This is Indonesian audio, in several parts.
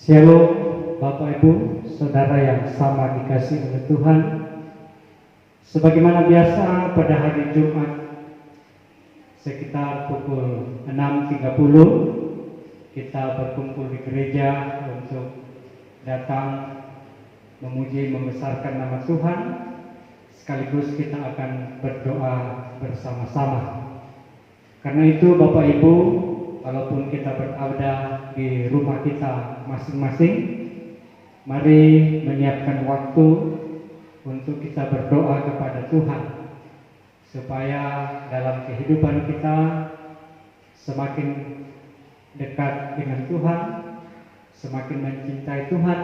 Shalom Bapak Ibu, Saudara yang sama dikasih oleh Tuhan. Sebagaimana biasa pada hari Jumat sekitar pukul 6.30 kita berkumpul di gereja untuk datang memuji membesarkan nama Tuhan. Sekaligus kita akan berdoa bersama-sama. Karena itu Bapak Ibu, walaupun kita berada di rumah kita masing-masing, mari menyiapkan waktu untuk kita berdoa kepada Tuhan, supaya dalam kehidupan kita semakin dekat dengan Tuhan, semakin mencintai Tuhan,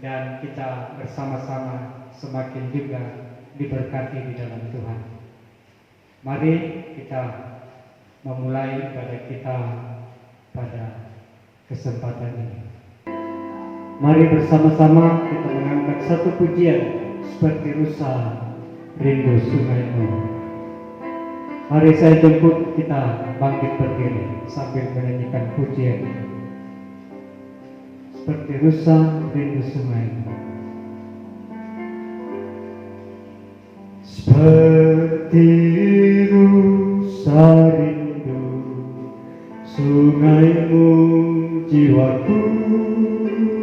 dan kita bersama-sama semakin juga diberkati di dalam Tuhan. Mari kita memulai ibadah kita pada kesempatan ini. Mari bersama-sama kita mengangkat satu pujian seperti rusa rindu sungaimu. Mari saya jemput kita bangkit berdiri sambil menyanyikan pujian ini. Seperti rusa rindu sungaimu. Seperti rusa rindu sungaimu, jiwaku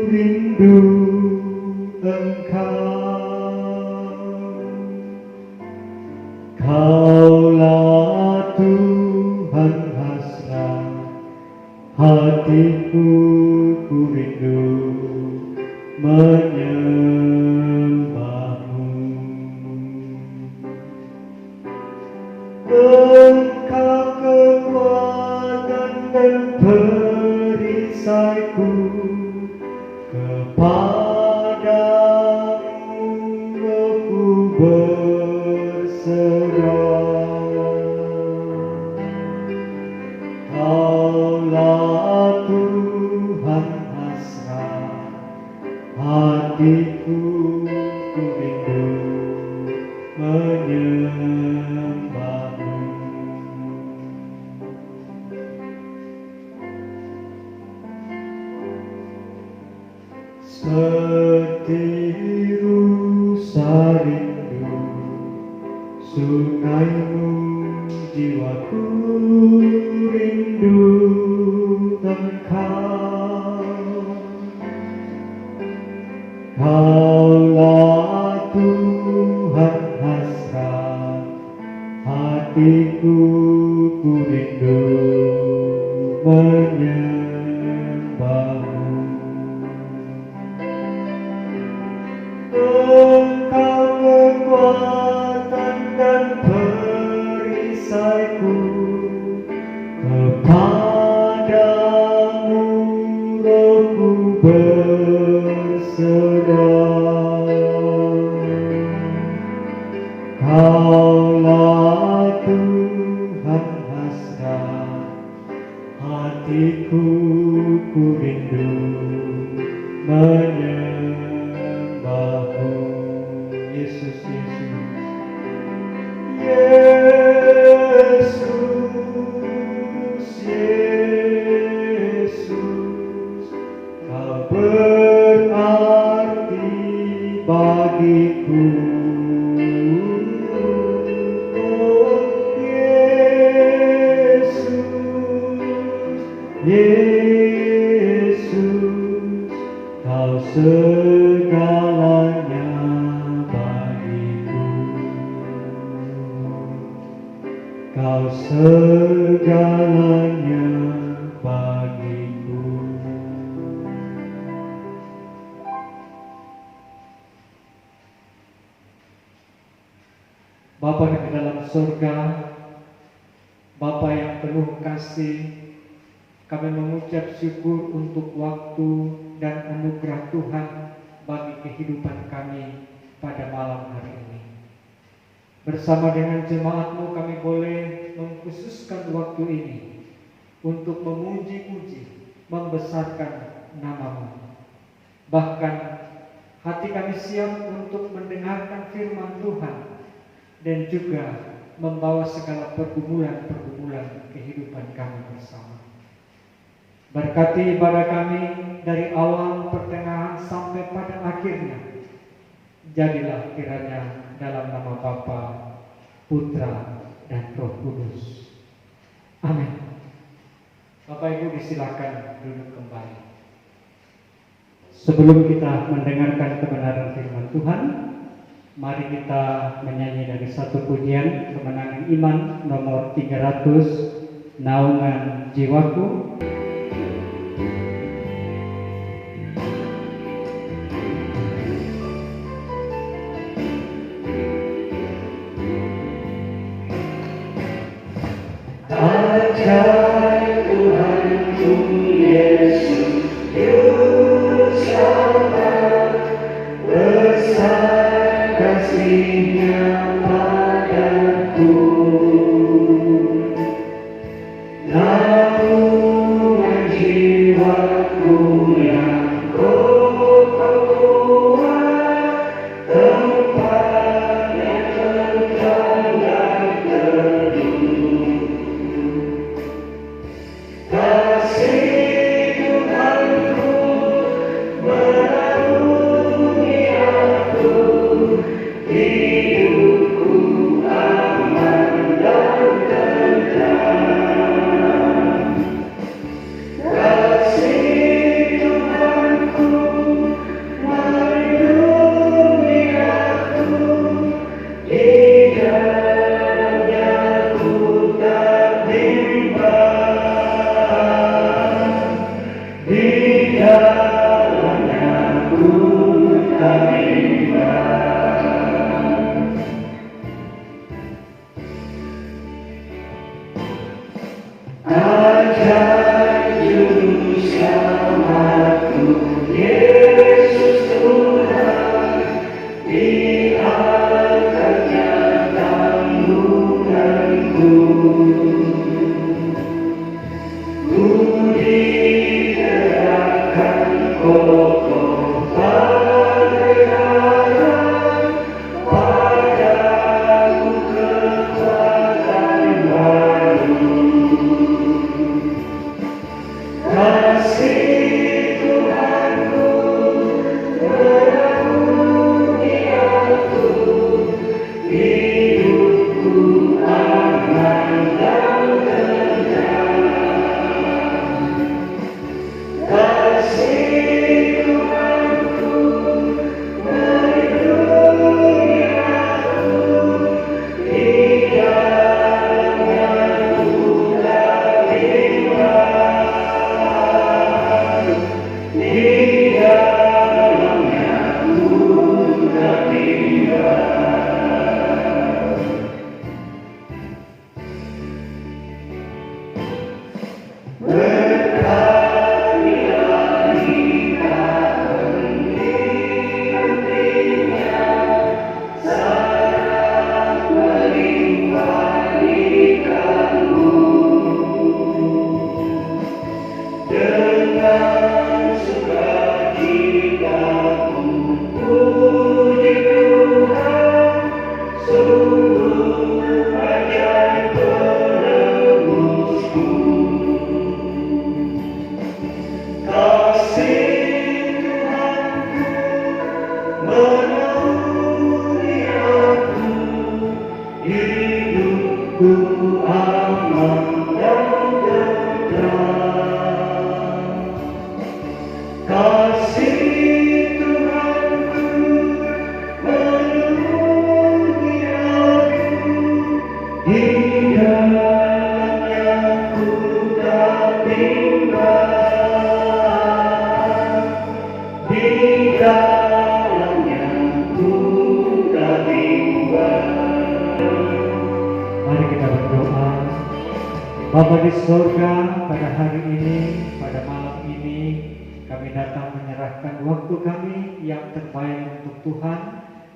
rindu Engkau. Kaulah Tuhan hasrat hatiku, ku rindu menyembahmu. Engkau kekuatan dan perisaiku, kepadamu rohku berserah. Kaulah Tuhan hasrat hatiku, ku rindu menyembahmu. Seperti rusa rindu sungaimu, jiwaku rindu Engkau. Kaulah Tuhan hasrat hatiku, ku rindu menyembahmu. Engkau kekuatan dan perisaiku, kepadamu rohku berserah. Kaulah Tuhan hasrat hatiku, ku rindu menyembahmu. Yesus, Yesus, Yesus, Yesus, Kau berarti bagiku. Oh Yesus, Yesus, Kau segalanya bagiku. Kau segalanya bagiku. Bapa di dalam surga, Bapa yang penuh kasih, kami mengucap syukur untuk waktu dan anugerah Tuhan bagi kehidupan kami pada malam hari ini. Bersama dengan jemaat-Mu kami boleh mengkhususkan waktu ini untuk memuji-puji, membesarkan nama-Mu. Bahkan hati kami siap untuk mendengarkan firman Tuhan dan juga membawa segala pergumulan-pergumulan kehidupan kami bersama. Berkati ibadah kami dari awal, pertengahan, sampai pada akhirnya. Jadilah kiranya dalam nama Bapa, Putra, dan Roh Kudus. Amin. Bapak Ibu disilakan duduk kembali. Sebelum kita mendengarkan kebenaran firman Tuhan, mari kita menyanyi dari satu pujian kemenangan iman nomor 300, Naungan Jiwaku. Ajaib Tuhanku Yesus, Juru Selamat, besar kasih-Nya padaku. Naungan jiwaku yang kokoh, tempat yang tenang dan teduh. Kasih Tuhanku menaungi aku, hidupku aman dan tentram. Kasih Tuhanku melindungi aku, di dalamnya ku tak bimbang, di dalamnya ku tak bimbang. Ajaib Juru Selamatku, Yesus Tuhan, diangkatnya tanggunganku. Ku digerakkan kokoh pagelaran, padaku kekuatan baru. Kasih Tuhanku menaungi aku, hidupku aman dan tentram. Kasih Tuhanku melindungi aku, di dalamnya ku tak bimbang, di dalamnya ku tak bimbang. Berkatilah kita henti-hentinya, saat melimpah ikanmu. Dengan sukacita ku puji Tuhan, sungguh ajaib penebusku. Kasih Tuhanku menaungi aku, hidupku aman dan tentram. Kasih Tuhanku menaungi aku, di dalamnya ku tak bimbang, di dalamnya ku tak bimbang. Mari kita berdoa. Bapa di surga, pada hari ini, pada malam ini, kami datang menyerahkan waktu kami yang terbaik untuk Tuhan.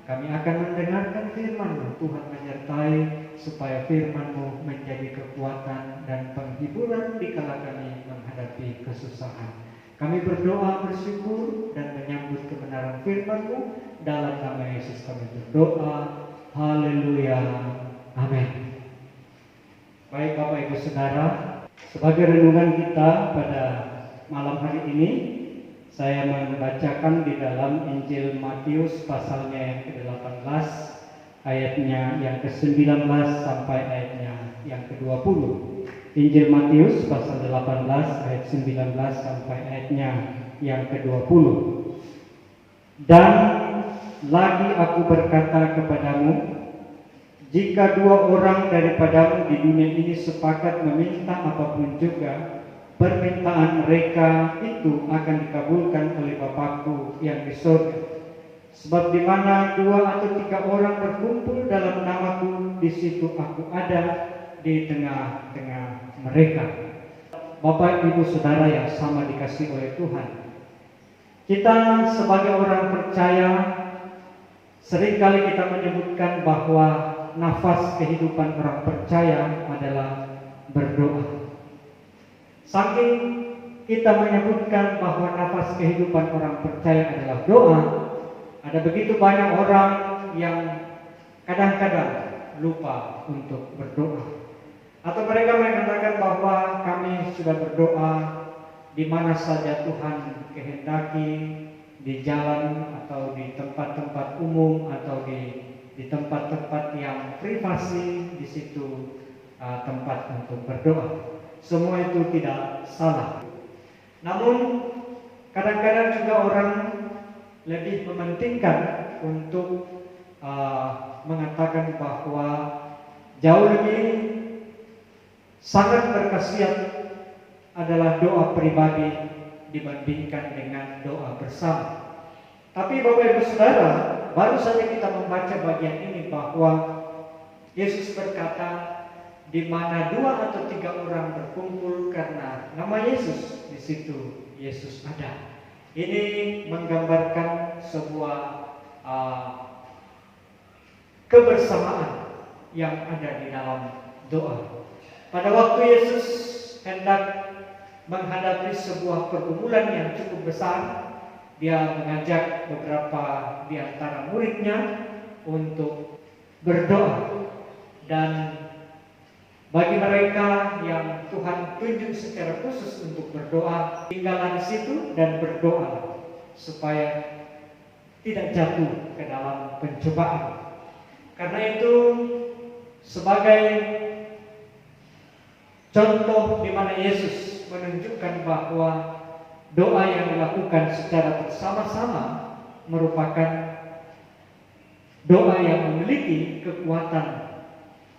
Kami akan mendengarkan firman-Mu. Tuhan menyertai supaya firman-Mu menjadi kekuatan dan penghiburan di kala kami menghadapi kesusahan. Kami berdoa, bersyukur, dan menyambut kebenaran firman-Mu. Dalam nama Yesus kami berdoa. Haleluya. Amin. Baik Bapak Ibu Saudara, sebagai renungan kita pada malam hari ini saya membacakan di dalam Injil Matius pasalnya yang ke-18 ayatnya yang ke-19 sampai ayatnya yang ke-20. Injil Matius pasal 18 ayat 19 sampai ayatnya yang ke-20. Dan lagi aku berkata kepadamu, jika dua orang daripadamu di dunia ini sepakat meminta apapun juga, permintaan mereka itu akan dikabulkan oleh Bapakku yang di surga. Sebab di mana 2 atau 3 orang berkumpul dalam namaku, di situ aku ada di tengah-tengah mereka. Bapak, Ibu, Saudara yang sama dikasihi oleh Tuhan, kita sebagai orang percaya seringkali kita menyebutkan bahwa nafas kehidupan orang percaya adalah berdoa. Saking kita menyebutkan bahwa nafas kehidupan orang percaya adalah doa, ada begitu banyak orang yang kadang-kadang lupa untuk berdoa. Atau mereka mengatakan bahwa kami sudah berdoa di mana saja Tuhan kehendaki, di jalan atau di tempat-tempat umum atau di tempat-tempat yang privasi, di situ tempat untuk berdoa. Semua itu tidak salah. Namun kadang-kadang juga orang lebih mementingkan untuk mengatakan bahwa jauh lebih sangat berkhasiat adalah doa pribadi dibandingkan dengan doa bersama. Tapi Bapak Ibu Saudara, baru saja kita membaca bagian ini bahwa Yesus berkata, di mana 2 atau 3 orang berkumpul karena nama Yesus, di situ Yesus ada. Ini menggambarkan sebuah kebersamaan yang ada di dalam doa. Pada waktu Yesus hendak menghadapi sebuah pergumulan yang cukup besar, dia mengajak beberapa di antara muridnya untuk berdoa. Dan bagi mereka yang Tuhan tunjuk secara khusus untuk berdoa, tinggallah di situ dan berdoa supaya tidak jatuh ke dalam pencobaan. Karena itu sebagai contoh di mana Yesus menunjukkan bahwa doa yang dilakukan secara bersama-sama merupakan doa yang memiliki kekuatan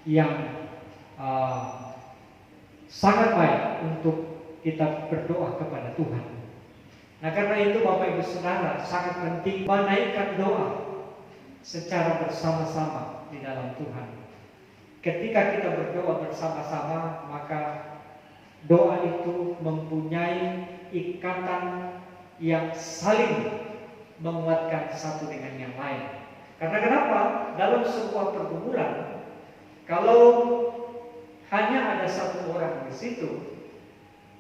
yang sangat baik untuk kita berdoa kepada Tuhan. Nah, karena itu Bapak Ibu Saudara, sangat penting menaikkan doa secara bersama-sama di dalam Tuhan. Ketika kita berdoa bersama-sama, maka doa itu mempunyai ikatan yang saling menguatkan satu dengan yang lain. Karena kenapa? Dalam sebuah pergumulan, kalau hanya ada satu orang di situ,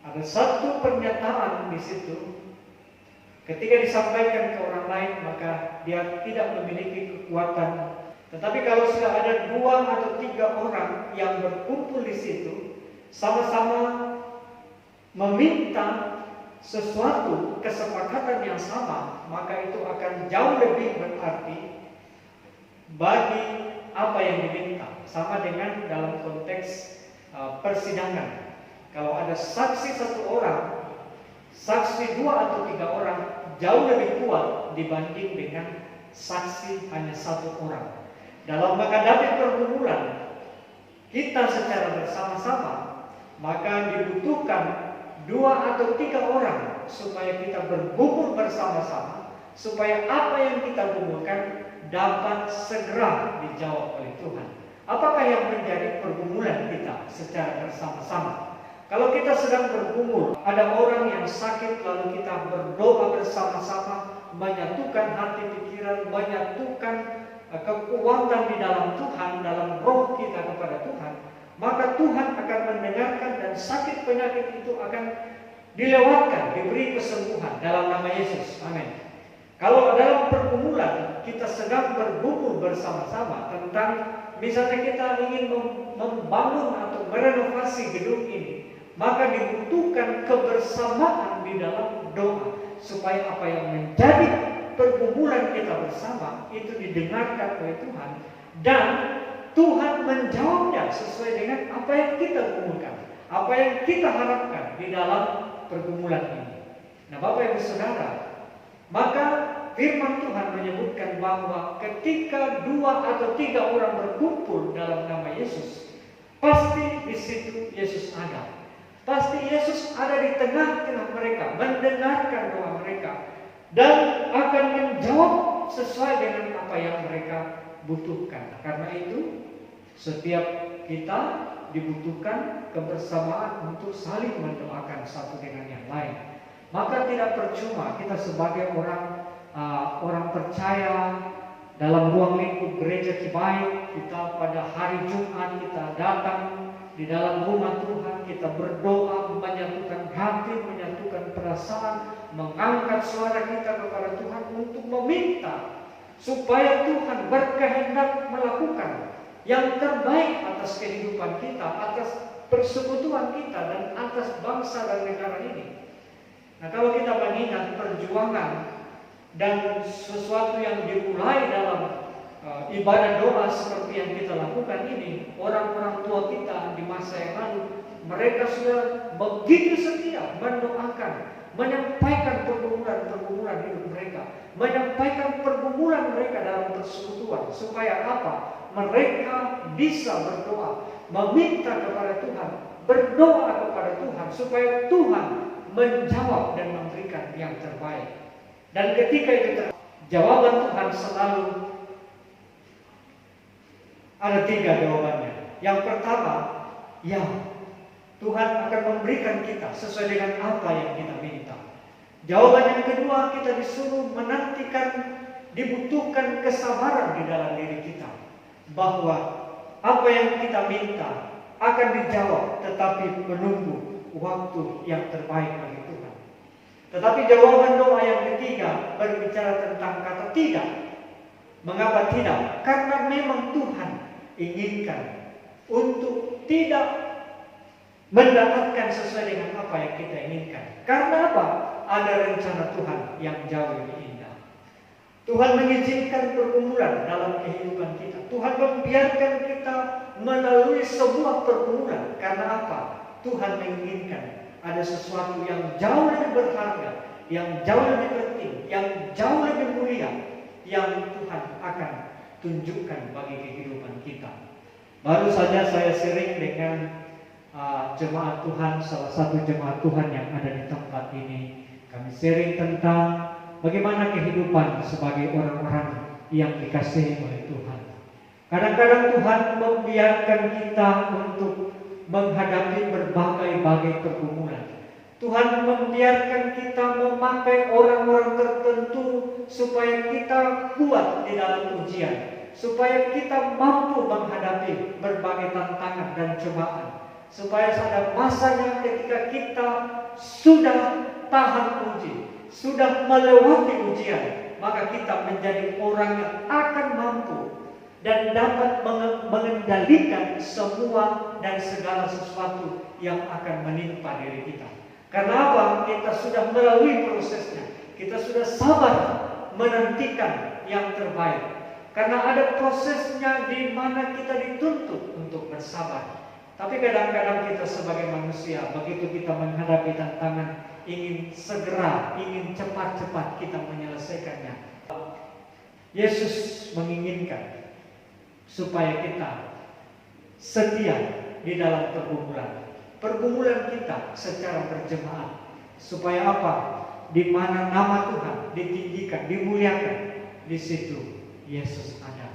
ada satu pernyataan di situ, ketika disampaikan ke orang lain, maka dia tidak memiliki kekuatan. Tetapi kalau sudah ada 2 atau 3 orang yang berkumpul di situ, sama-sama meminta sesuatu, kesepakatan yang sama, maka itu akan jauh lebih berarti bagi apa yang diminta. Sama dengan dalam konteks persidangan. Kalau ada saksi 1 orang, saksi 2 atau 3 orang jauh lebih kuat dibanding dengan saksi hanya 1 orang. Dalam menghadapi pergumulan kita secara bersama-sama, maka dibutuhkan 2 atau 3 orang supaya kita bergumul bersama-sama, supaya apa yang kita gumulkan dapat segera dijawab oleh Tuhan. Apakah yang menjadi pergumulan kita secara bersama-sama? Kalau kita sedang bergumul, ada orang yang sakit, lalu kita berdoa bersama-sama, menyatukan hati pikiran, menyatukan kekuatan di dalam Tuhan, dalam roh kita kepada Tuhan, maka Tuhan akan mendengarkan dan sakit penyakit itu akan dilewatkan, diberi kesembuhan dalam nama Yesus. Amin. Kalau dalam pergumulan kita sedang bergumul bersama-sama tentang misalnya kita ingin membangun atau merenovasi gedung ini, maka dibutuhkan kebersamaan di dalam doa, supaya apa yang menjadi pergumulan kita bersama itu didengarkan oleh Tuhan, dan Tuhan menjawabnya sesuai dengan apa yang kita gumulkan, apa yang kita harapkan di dalam pergumulan ini. Nah, Bapak Ibu Saudara, maka firman Tuhan menyebutkan bahwa ketika 2 atau 3 orang berkumpul dalam nama Yesus, pasti di situ Yesus ada. Pasti Yesus ada di tengah-tengah mereka, mendengarkan doa mereka, dan akan menjawab sesuai dengan apa yang mereka butuhkan. Karena itu, setiap kita dibutuhkan kebersamaan untuk saling mendoakan satu dengan yang lain. Maka tidak percuma kita sebagai orang percaya dalam ruang lingkup gereja Cibaik, kita pada hari Jumat kita datang di dalam rumah Tuhan, kita berdoa, menyatukan hati, menyatukan perasaan, mengangkat suara kita kepada Tuhan untuk meminta supaya Tuhan berkehendak melakukan yang terbaik atas kehidupan kita, atas persekutuan kita, dan atas bangsa dan negara ini. Nah, kalau kita mengingat perjuangan dan sesuatu yang dimulai dalam ibadah doa seperti yang kita lakukan ini, orang-orang tua kita di masa yang lalu, mereka sudah begitu setia mendoakan, menyampaikan pergumulan-pergumulan hidup mereka, menyampaikan pergumulan mereka dalam persekutuan, supaya apa? Mereka bisa berdoa, meminta kepada Tuhan, berdoa kepada Tuhan, supaya Tuhan menjawab dan memberikan yang terbaik. Dan ketika itu jawaban Tuhan selalu ada 3 jawabannya. Yang pertama, ya, Tuhan akan memberikan kita sesuai dengan apa yang kita minta. Jawaban yang kedua, kita disuruh menantikan, dibutuhkan kesabaran di dalam diri kita, bahwa apa yang kita minta akan dijawab, tetapi menunggu waktu yang terbaik bagi Tuhan. Tetapi jawaban doa yang ketiga berbicara tentang kata tidak. Mengapa tidak? Karena memang Tuhan inginkan untuk tidak mendapatkan sesuai dengan apa yang kita inginkan. Karena apa? Ada rencana Tuhan yang jauh lebih indah. Tuhan mengizinkan pergumulan dalam kehidupan kita. Tuhan membiarkan kita melalui sebuah pergumulan. Karena apa? Tuhan menginginkan ada sesuatu yang jauh lebih berharga, yang jauh lebih penting, yang jauh lebih mulia, yang Tuhan akan tunjukkan bagi kehidupan kita. Baru saja saya sharing dengan jemaat Tuhan, salah satu jemaat Tuhan yang ada di tempat ini. Kami sharing tentang bagaimana kehidupan sebagai orang-orang yang dikasihi oleh Tuhan. Kadang-kadang Tuhan membiarkan kita untuk menghadapi berbagai pergumulan. Tuhan membiarkan kita memakai orang-orang tertentu supaya kita kuat di dalam ujian, supaya kita mampu menghadapi berbagai tantangan dan cobaan, supaya pada masanya ketika kita sudah tahan uji, sudah melewati ujian, maka kita menjadi orang yang akan mampu dan dapat mengendalikan semua dan segala sesuatu yang akan menimpa diri kita. Karena apa? Kita sudah melalui prosesnya. Kita sudah sabar menantikan yang terbaik. Karena ada prosesnya di mana kita dituntut untuk bersabar. Tapi kadang-kadang kita sebagai manusia, begitu kita menghadapi tantangan, ingin segera, ingin cepat-cepat kita menyelesaikannya. Yesus menginginkan supaya kita setia di dalam pergumulan kita secara berjemaat, supaya apa? Di mana nama Tuhan ditinggikan, dimuliakan, di situ Yesus ada.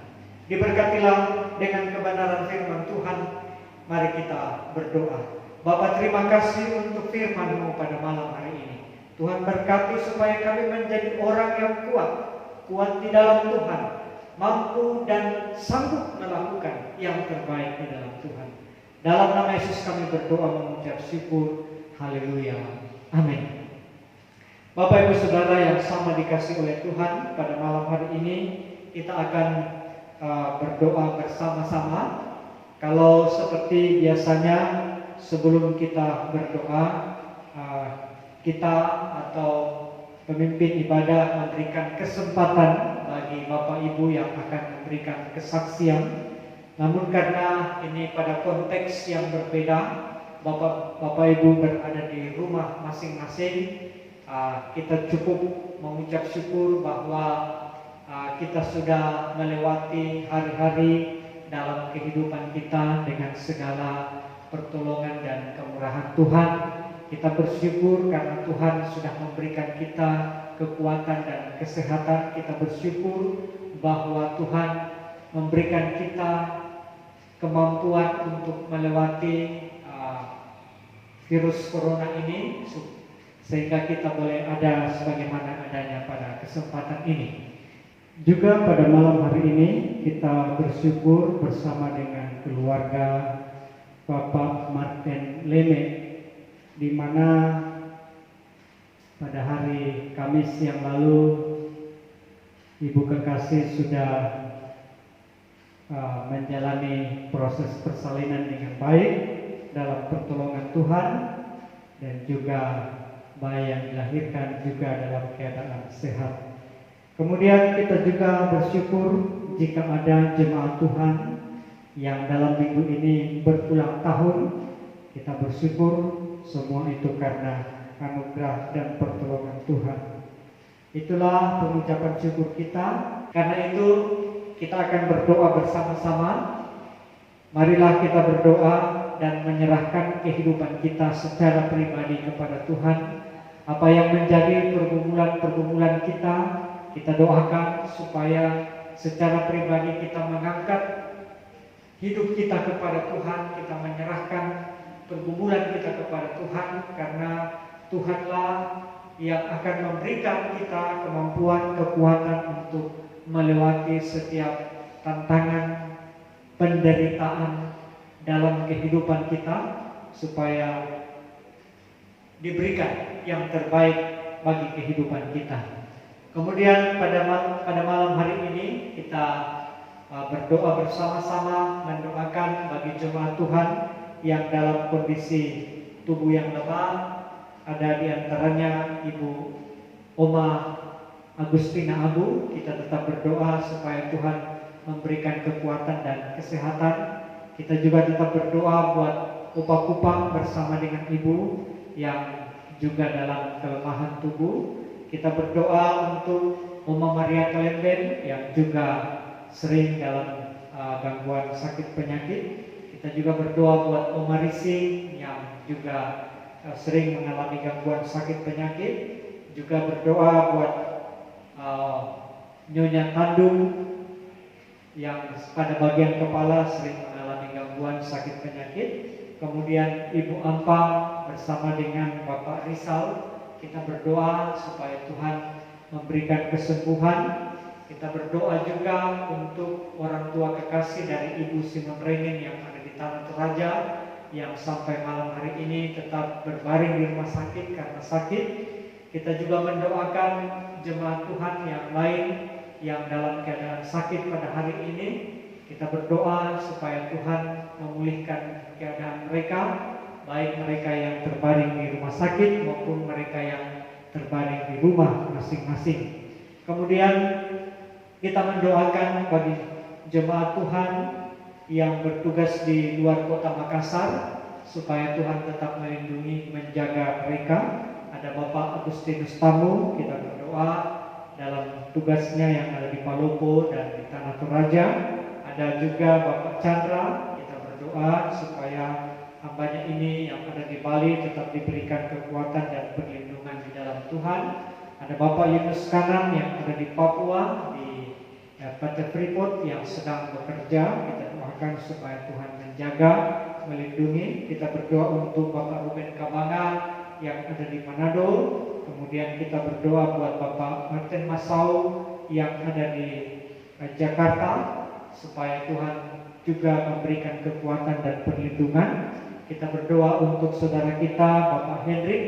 Diberkatilah dengan kebenaran firman Tuhan. Mari kita berdoa. Bapa, terima kasih untuk firman-Mu pada malam hari ini. Tuhan berkati supaya kami menjadi orang yang kuat di dalam Tuhan, mampu dan sanggup melakukan yang terbaik di dalam Tuhan. Dalam nama Yesus kami berdoa mengucap syukur. Haleluya. Amin. Bapak Ibu Saudara yang sama dikasih oleh Tuhan, pada malam hari ini kita akan berdoa bersama-sama. Kalau seperti biasanya sebelum kita berdoa, kita atau pemimpin ibadah memberikan kesempatan bagi Bapak Ibu yang akan memberikan kesaksian. Namun karena ini pada konteks yang berbeda, Bapak Ibu berada di rumah masing-masing, kita cukup mengucap syukur bahwa kita sudah melewati hari-hari dalam kehidupan kita dengan segala pertolongan dan kemurahan Tuhan. Kita bersyukur karena Tuhan sudah memberikan kita kekuatan dan kesehatan. Kita bersyukur bahwa Tuhan memberikan kita kemampuan untuk melewati virus corona ini, sehingga kita boleh ada sebagaimana adanya pada kesempatan ini. Juga pada malam hari ini kita bersyukur bersama dengan keluarga Bapak Martin Leme, di mana pada hari Kamis yang lalu Ibu kekasih sudah menjalani proses persalinan dengan baik dalam pertolongan Tuhan, dan juga bayi yang dilahirkan juga dalam keadaan sehat. Kemudian kita juga bersyukur jika ada jemaat Tuhan yang dalam minggu ini berulang tahun. Kita bersyukur semua itu karena anugerah dan pertolongan Tuhan. Itulah pengucapan syukur kita. Karena itu kita akan berdoa bersama-sama. Marilah kita berdoa dan menyerahkan kehidupan kita secara pribadi kepada Tuhan. Apa yang menjadi pergumulan-pergumulan kita doakan supaya secara pribadi kita mengangkat hidup kita kepada Tuhan. Kita menyerahkan pergumulan kita kepada Tuhan, karena Tuhanlah yang akan memberikan kita kemampuan, kekuatan untuk melewati setiap tantangan, penderitaan dalam kehidupan kita, supaya diberikan yang terbaik bagi kehidupan kita. Kemudian pada malam hari ini kita berdoa bersama-sama, mendoakan bagi jemaat Tuhan yang dalam kondisi tubuh yang lemah. Ada di antaranya Ibu Oma Agustina Abu. Kita tetap berdoa supaya Tuhan memberikan kekuatan dan kesehatan. Kita juga tetap berdoa buat Opa Kupang bersama dengan Ibu yang juga dalam kelemahan tubuh. Kita berdoa untuk Oma Maria Kalemben yang juga sering dalam gangguan sakit penyakit. Kita juga berdoa buat Oma Risi yang juga sering mengalami gangguan sakit penyakit. Juga berdoa buat Nyonya Tandung yang pada bagian kepala sering mengalami gangguan sakit penyakit. Kemudian Ibu Ampang bersama dengan Bapak Rizal, kita berdoa supaya Tuhan memberikan kesembuhan. Kita berdoa juga untuk orang tua kekasih dari Ibu Simon Rengin yang ada di Tanah Toraja, yang sampai malam hari ini tetap berbaring di rumah sakit karena sakit. Kita juga mendoakan jemaat Tuhan yang lain yang dalam keadaan sakit pada hari ini. Kita berdoa supaya Tuhan memulihkan keadaan mereka, baik mereka yang terbaring di rumah sakit maupun mereka yang terbaring di rumah masing-masing. Kemudian kita mendoakan bagi jemaat Tuhan yang bertugas di luar kota Makassar, supaya Tuhan tetap melindungi, menjaga mereka. Ada Bapak Agustinus Tamu, kita berdoa dalam tugasnya yang ada di Palopo dan di Tanah Toraja. Ada juga Bapak Chandra, kita berdoa supaya hambanya ini yang ada di Bali tetap diberikan kekuatan dan perlindungan di dalam Tuhan. Ada Bapak Yunus Kanan yang ada di Papua, di PT Freeport yang sedang bekerja. Kita doakan supaya Tuhan menjaga, melindungi. Kita berdoa untuk Bapak Ruben Kabanga yang ada di Manado. Kemudian kita berdoa buat Bapak Martin Masau yang ada di Jakarta, supaya Tuhan juga memberikan kekuatan dan perlindungan. Kita berdoa untuk saudara kita Bapak Hendrik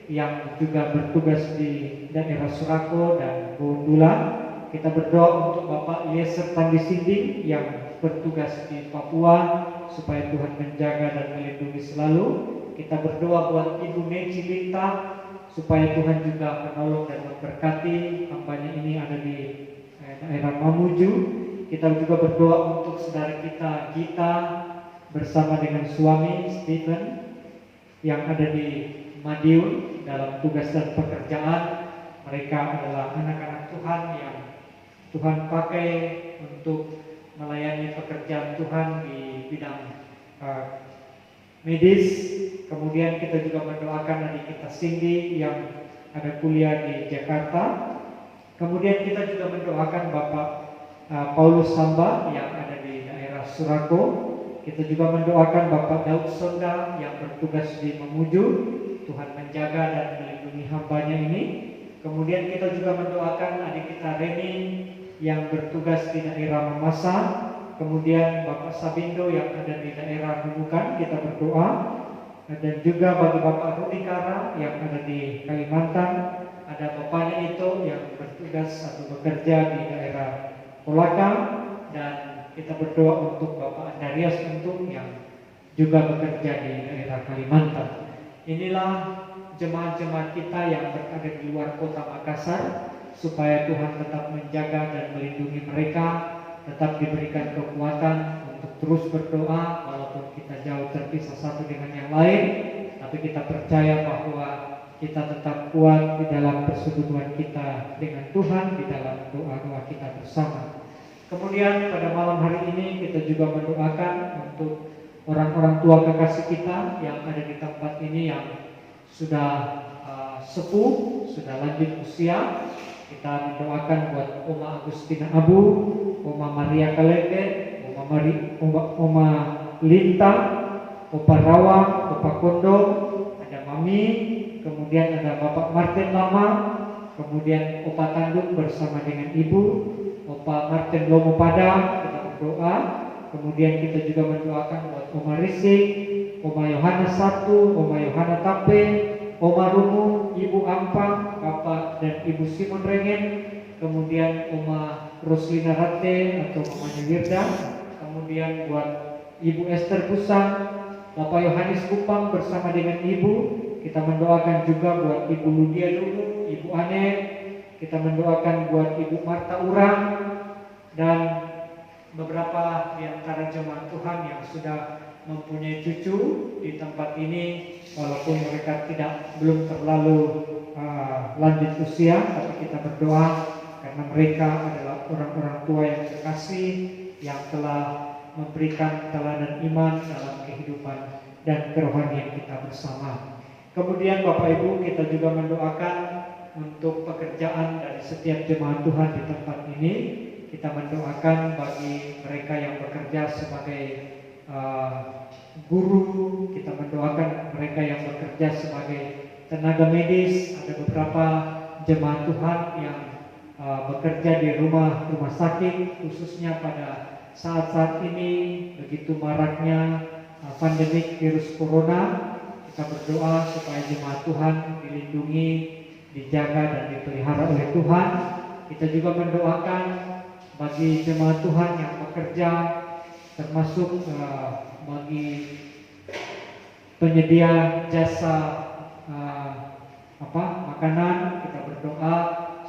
yang juga bertugas di daerah Surako dan Bondula. Kita berdoa untuk Bapak Yeser Pandisinding yang bertugas di Papua. supaya Tuhan menjaga dan melindungi selalu. Kita berdoa buat Ibu Neci Linta supaya Tuhan juga menolong dan memberkati hambanya ini ada di daerah Mamuju. Kita juga berdoa untuk saudara kita Gita bersama dengan suami Stephen yang ada di Madiun dalam tugas dan pekerjaan. Mereka adalah anak-anak Tuhan yang Tuhan pakai untuk melayani pekerjaan Tuhan di bidang medis. Kemudian kita juga mendoakan adik kita Cindy yang ada kuliah di Jakarta. Kemudian kita juga mendoakan Bapak Paulus Samba yang ada di daerah Surako. Kita juga mendoakan Bapak Daud Sonda yang bertugas di Mamuju. Tuhan menjaga dan melindungi hambanya ini. Kemudian kita juga mendoakan adik kita Reni yang bertugas di daerah Mamasa. Kemudian Bapak Sabindo yang ada di daerah Nunukan, kita berdoa. Dan juga bagi Bapak Rudi Kara yang ada di Kalimantan, ada bapaknya itu yang bertugas atau bekerja di daerah Kolaka, dan kita berdoa untuk Bapak Andarias Untung yang juga bekerja di daerah Kalimantan. Inilah jemaat-jemaat kita yang berada di luar kota Makassar, supaya Tuhan tetap menjaga dan melindungi mereka, tetap diberikan kekuatan untuk terus berdoa walaupun kita jauh terpisah satu dengan yang lain, tapi kita percaya bahwa kita tetap kuat di dalam persekutuan kita dengan Tuhan, di dalam doa-doa kita bersama. Kemudian pada malam hari ini kita juga mendoakan untuk orang-orang tua kekasih kita yang ada di tempat ini yang sudah sepuh, sudah lanjut usia. Kita mendoakan buat Oma Agustina Abu, Oma Maria Kalete, Oma Linta, Opa Rawa, Opa Kondo, ada Mami, kemudian ada Bapak Martin Lama, kemudian Opa Tanduk bersama dengan Ibu, Opa Martin Lomo Pada, kita berdoa. Kemudian kita juga mendoakan buat Oma Risik, Oma Yohana 1, Oma Yohana Tape, Oma Rumu, Ibu Ampa, Bapak dan Ibu Simon Rengen, kemudian Oma Roslina Rate atau Mamanya Wirda, kemudian buat Ibu Esther Pusang, Bapak Yohanes Kupang bersama dengan Ibu. Kita mendoakan juga buat Ibu Ludia dulu, Ibu Anet. Kita mendoakan buat Ibu Marta Urang dan beberapa di antara jemaat Tuhan yang sudah mempunyai cucu di tempat ini, walaupun mereka belum terlalu lanjut usia, tapi kita berdoa karena mereka adalah orang-orang tua yang terkasih, yang telah memberikan teladan iman dalam kehidupan dan kerohanian kita bersama. Kemudian Bapak Ibu, kita juga mendoakan untuk pekerjaan dari setiap jemaat Tuhan di tempat ini. Kita mendoakan bagi mereka yang bekerja sebagai guru, kita mendoakan mereka yang bekerja sebagai tenaga medis. Ada beberapa jemaat Tuhan yang bekerja di rumah sakit, khususnya pada saat-saat ini begitu maraknya pandemik virus corona. Kita berdoa supaya jemaat Tuhan dilindungi, dijaga dan dipelihara oleh Tuhan. Kita juga mendoakan bagi jemaat Tuhan yang bekerja, termasuk bagi penyedia jasa makanan. Kita berdoa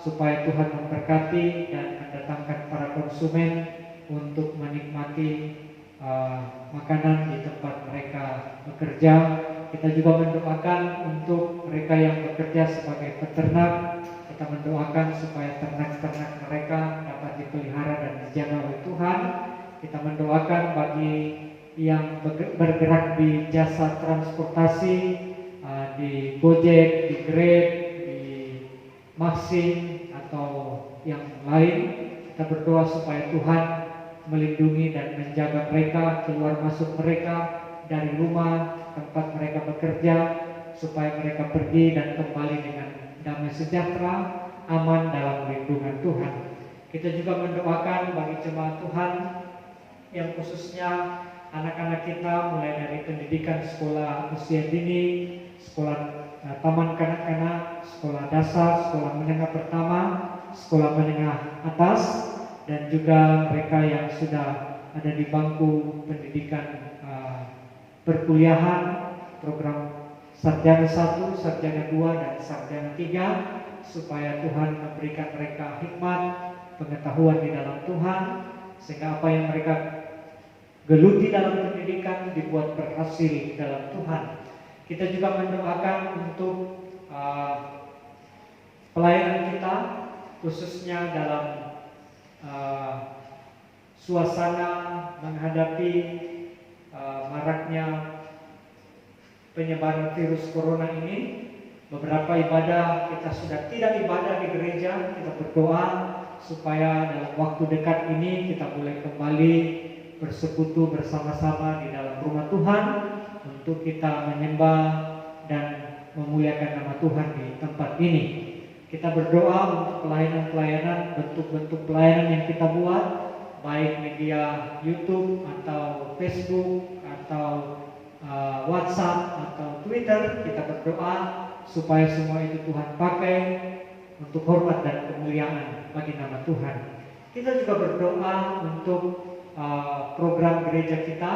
supaya Tuhan memberkati dan mendatangkan para konsumen untuk menikmati makanan di tempat mereka bekerja. Kita juga mendoakan untuk mereka yang bekerja sebagai peternak. Kita mendoakan supaya ternak-ternak mereka dapat dipelihara dan dijaga oleh Tuhan. Kita mendoakan bagi yang bergerak di jasa transportasi, di Gojek, di Grab, di Maxim atau yang lain. Kita berdoa supaya Tuhan melindungi dan menjaga mereka, keluar masuk mereka dari rumah tempat mereka bekerja, supaya mereka pergi dan kembali dengan damai sejahtera, aman dalam lindungan Tuhan. Kita juga mendoakan bagi jemaat Tuhan yang khususnya anak-anak kita, mulai dari pendidikan sekolah usia dini, sekolah taman kanak-kanak, sekolah dasar, sekolah menengah pertama, sekolah menengah atas, dan juga mereka yang sudah ada di bangku pendidikan perkuliahan, program sarjana 1, sarjana 2, dan sarjana 3, supaya Tuhan memberikan mereka hikmat, pengetahuan di dalam Tuhan, sehingga apa yang mereka geluti dalam pendidikan dibuat berhasil dalam Tuhan. Kita juga mendoakan untuk pelayanan kita, khususnya dalam suasana menghadapi maraknya penyebaran virus corona ini. Beberapa ibadah kita sudah tidak ibadah di gereja. Kita berdoa supaya dalam waktu dekat ini kita boleh kembali bersekutu bersama-sama di dalam rumah Tuhan untuk kita menyembah dan memuliakan nama Tuhan di tempat ini. Kita berdoa untuk pelayanan-pelayanan, bentuk-bentuk pelayanan yang kita buat, baik media YouTube atau Facebook atau WhatsApp atau Twitter. Kita berdoa supaya semua itu Tuhan pakai untuk hormat dan kemuliaan bagi nama Tuhan. Kita juga berdoa untuk program gereja kita.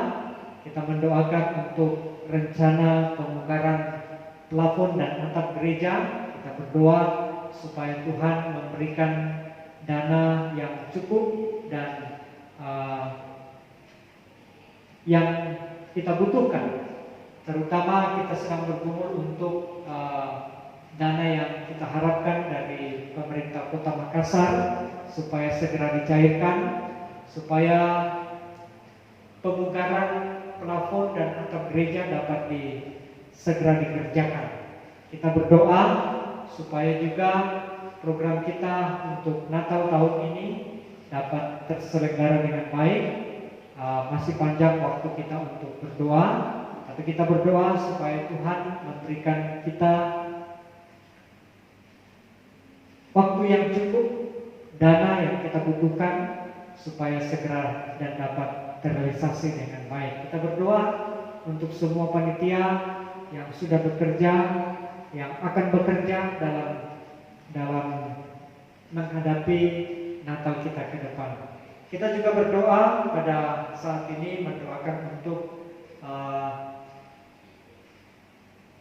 Kita mendoakan untuk rencana pemungkaran plafon dan atap gereja. Kita berdoa supaya Tuhan memberikan dana yang cukup dan yang kita butuhkan. Terutama kita sedang bergumul untuk dana yang kita harapkan dari pemerintah Kota Makassar supaya segera dicairkan, supaya pemungkaran plafon dan atap gereja dapat segera dikerjakan. Kita berdoa supaya juga program kita untuk Natal tahun ini dapat terselenggara dengan baik. Masih panjang waktu kita untuk berdoa, tapi kita berdoa supaya Tuhan memberikan kita waktu yang cukup, dana yang kita butuhkan supaya segera dan dapat terrealisasi dengan baik. Kita berdoa untuk semua panitia yang sudah bekerja, yang akan bekerja dalam menghadapi Natal kita ke depan. Kita juga berdoa pada saat ini mendoakan untuk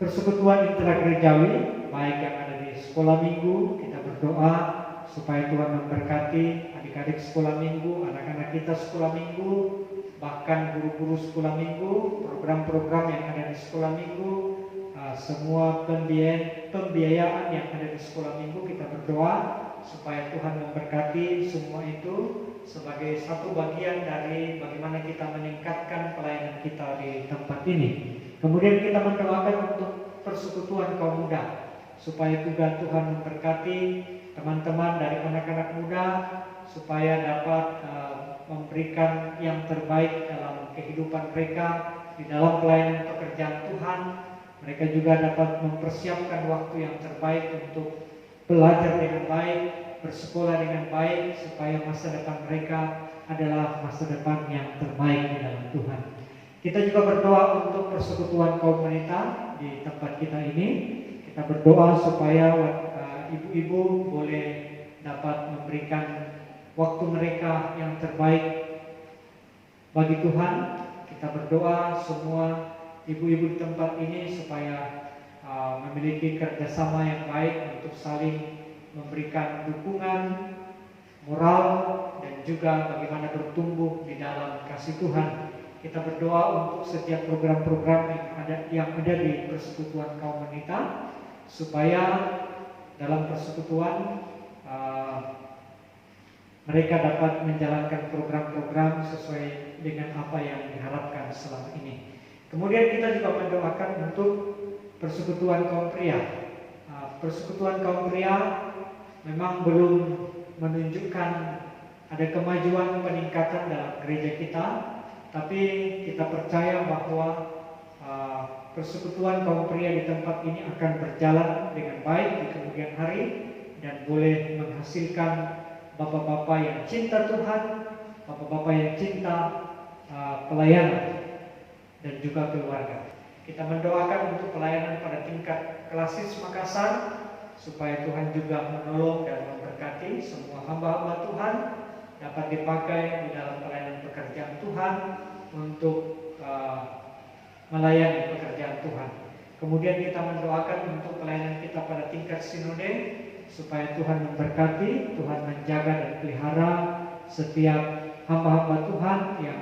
persekutuan intragerejawi, baik yang ada di sekolah minggu. Kita berdoa supaya Tuhan memberkati adik-adik sekolah minggu, anak-anak kita sekolah minggu, bahkan guru-guru sekolah minggu, program-program yang ada di sekolah minggu, semua pembiayaan yang ada di sekolah minggu. Kita berdoa supaya Tuhan memberkati semua itu sebagai satu bagian dari bagaimana kita meningkatkan pelayanan kita di tempat ini. Kemudian kita mendoakan untuk persekutuan kaum muda, supaya juga Tuhan memberkati teman-teman dari anak-anak muda, supaya dapat memberikan yang terbaik dalam kehidupan mereka di dalam pelayanan pekerjaan Tuhan. Mereka juga dapat mempersiapkan waktu yang terbaik untuk belajar dengan baik, bersekolah dengan baik, supaya masa depan mereka adalah masa depan yang terbaik di dalam Tuhan. Kita juga berdoa untuk persekutuan kaum wanita di tempat kita ini. Kita berdoa supaya ibu-ibu boleh dapat memberikan waktu mereka yang terbaik bagi Tuhan. Kita berdoa semua ibu-ibu di tempat ini supaya memiliki kerjasama yang baik untuk saling memberikan dukungan moral dan juga bagaimana bertumbuh di dalam kasih Tuhan. Kita berdoa untuk setiap program-program yang ada di persekutuan kaum wanita, supaya dalam persekutuan mereka dapat menjalankan program-program sesuai dengan apa yang diharapkan selama ini. Kemudian kita juga mendoakan untuk persekutuan kaum pria. Persekutuan kaum pria memang belum menunjukkan ada kemajuan peningkatan dalam gereja kita, tapi kita percaya bahwa persekutuan kaum pria di tempat ini akan berjalan dengan baik di kemudian hari dan boleh menghasilkan bapak-bapak yang cinta Tuhan, bapak-bapak yang cinta pelayanan dan juga keluarga. Kita mendoakan untuk pelayanan pada tingkat klasis Makassar, supaya Tuhan juga menolong dan memberkati semua hamba-hamba Tuhan dapat dipakai di dalam pelayanan pekerjaan Tuhan untuk melayani pekerjaan Tuhan. Kemudian kita mendoakan untuk pelayanan kita pada tingkat sinode, supaya Tuhan memberkati, Tuhan menjaga dan pelihara setiap hamba-hamba Tuhan yang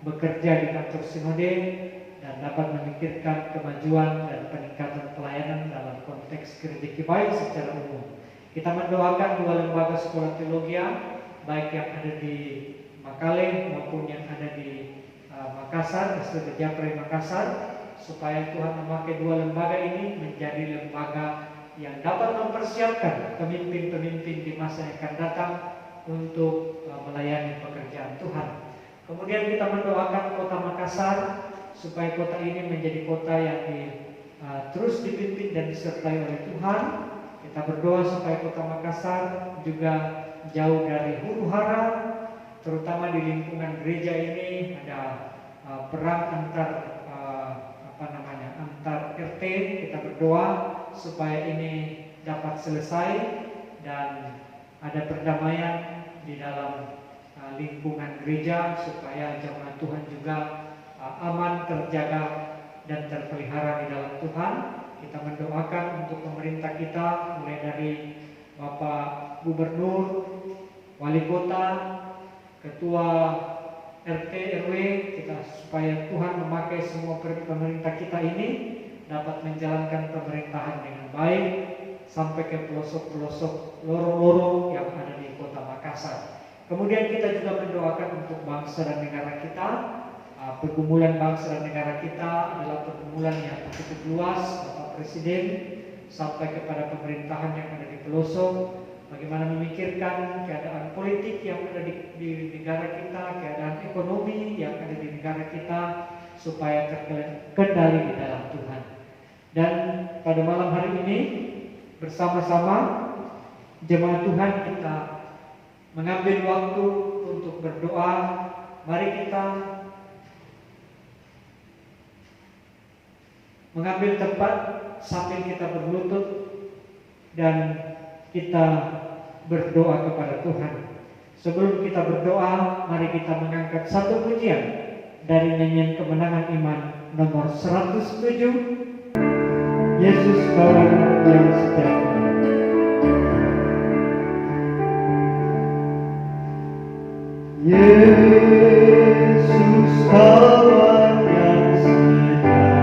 bekerja di kantor sinode dan dapat memikirkan kemajuan dan peningkatan pelayanan dalam konteks gereja Kibai secara umum. Kita mendoakan dua lembaga sekolah teologi, baik yang ada di Makale maupun yang ada di Makassar, STT Japre Makassar, supaya Tuhan memakai dua lembaga ini menjadi lembaga yang dapat mempersiapkan pemimpin-pemimpin di masa yang akan datang untuk melayani pekerjaan Tuhan. Kemudian kita mendoakan kota Makassar supaya kota ini menjadi kota yang terus dipimpin dan disertai oleh Tuhan. Kita berdoa supaya kota Makassar juga jauh dari huru-hara, terutama di lingkungan gereja ini ada perang antar RT. Kita berdoa supaya ini dapat selesai dan ada perdamaian di dalam lingkungan gereja, supaya jemaat Tuhan juga aman, terjaga dan terpelihara di dalam Tuhan. Kita mendoakan untuk pemerintah kita, mulai dari Bapak Gubernur, Wali Kota, Ketua RT RW, kita supaya Tuhan memakai semua pemerintah kita ini dapat menjalankan pemerintahan dengan baik sampai ke pelosok-pelosok lorong-lorong yang ada di kota Makassar. Kemudian kita juga mendoakan untuk bangsa dan negara kita. Pergumulan bangsa dan negara kita adalah pergumulan yang cukup luas, Bapak Presiden, sampai kepada pemerintahan yang ada di pelosok. Bagaimana memikirkan keadaan politik yang ada di negara kita, keadaan ekonomi yang ada di negara kita, supaya terkendali di dalam Tuhan. Dan pada malam hari ini bersama-sama jemaat Tuhan kita mengambil waktu untuk berdoa. Mari kita mengambil tempat sambil kita berlutut dan kita berdoa kepada Tuhan. Sebelum kita berdoa, mari kita mengangkat satu pujian dari nyanyian Kemenangan Iman nomor 107, Yesus Kawan yang Setia. Yesus kawan yang setia,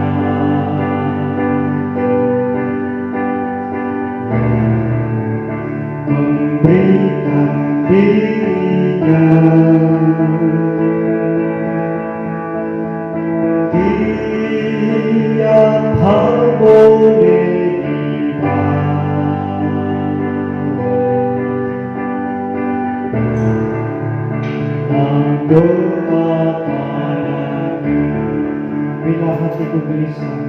memberikan dirinya, tiap hal boleh doa padamu bila hatiku gelisah,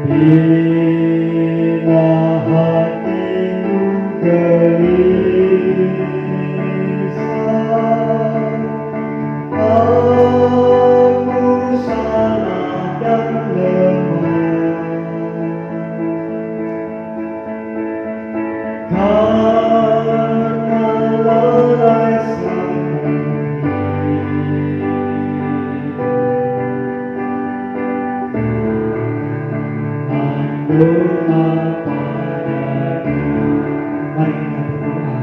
bila hatiku gelisah, aku salah dan lemah, karena lalai doa padamu. Mari kita berdoa.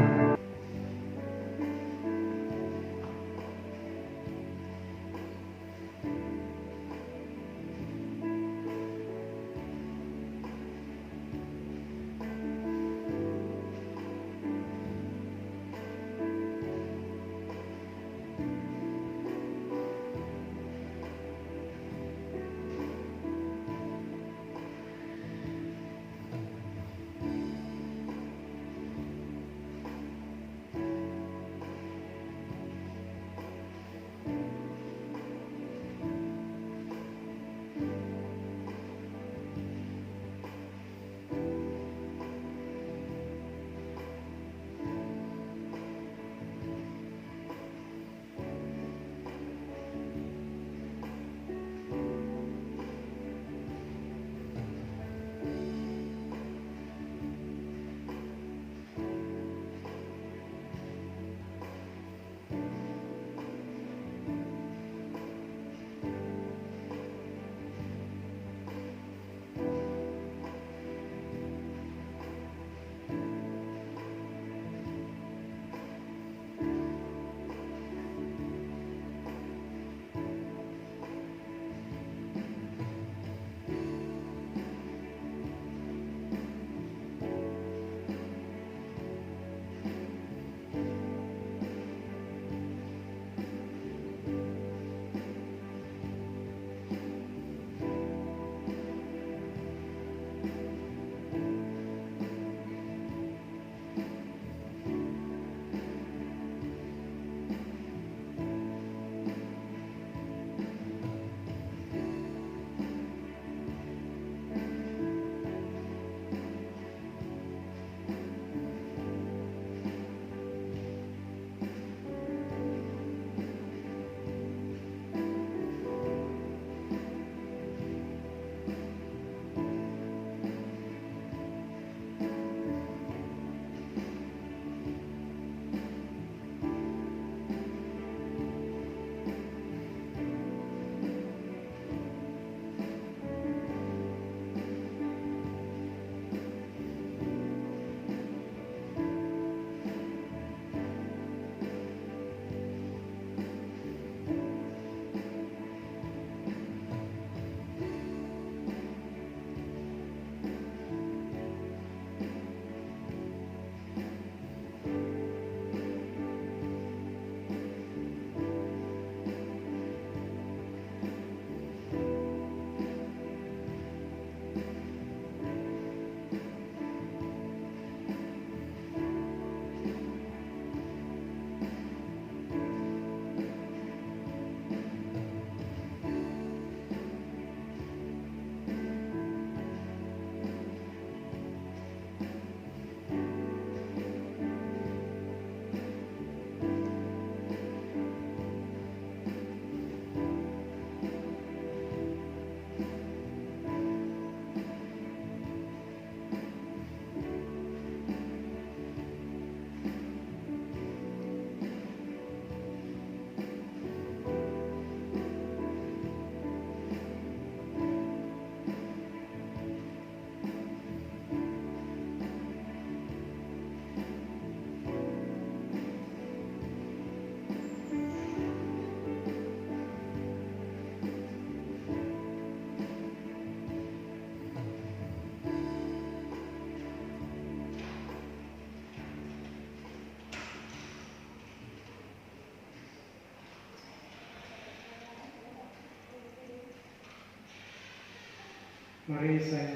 Mari saya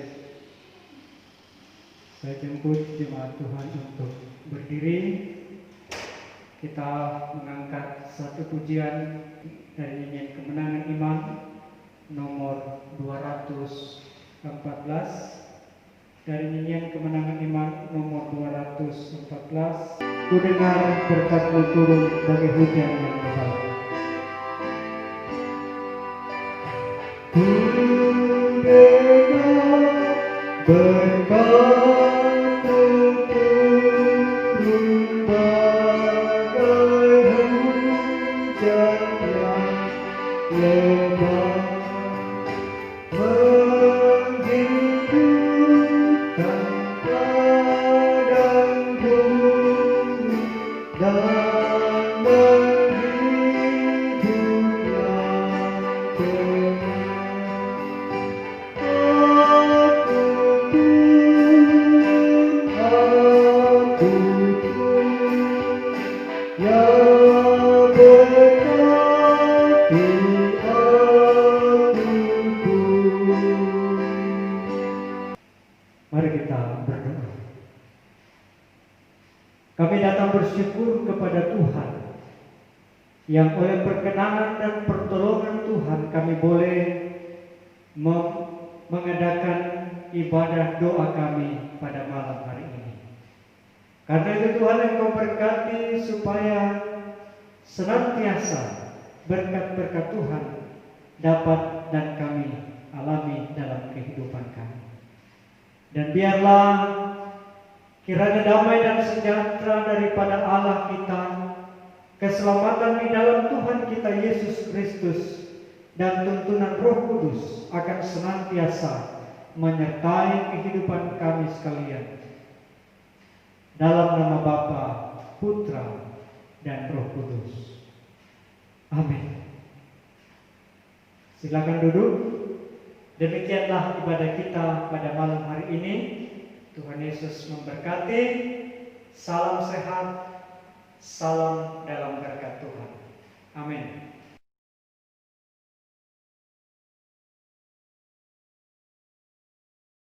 jemput jemaat Tuhan untuk berdiri. Kita mengangkat satu pujian dari nyanyian Kemenangan Iman nomor 214. Dari nyanyian Kemenangan Iman nomor 214. Ku dengar berkat-Mu turun bagi hujan yang lebat. Ku dengar berkat-Mu turun bagai hujan yang lebat, menghidupkan padang bumi dan menghidupkan tenang. Ya berkati hatiku. Mari kita berdoa. Kami datang bersyukur kepada Tuhan yang oleh perkenanan dan pertolongan Tuhan kami boleh mengadakan ibadah doa kami pada malam hari ini. Karena itu Tuhan Engkau berkati supaya senantiasa berkat-berkat Tuhan dapat dan kami alami dalam kehidupan kami. Dan biarlah kiranya damai dan sejahtera daripada Allah kita, keselamatan di dalam Tuhan kita Yesus Kristus, dan tuntunan Roh Kudus akan senantiasa menyertai kehidupan kami sekalian. Dalam nama Bapa, Putra, dan Roh Kudus. Amin. Silakan duduk. Demikianlah ibadah kita pada malam hari ini. Tuhan Yesus memberkati. Salam sehat, salam dalam berkat Tuhan.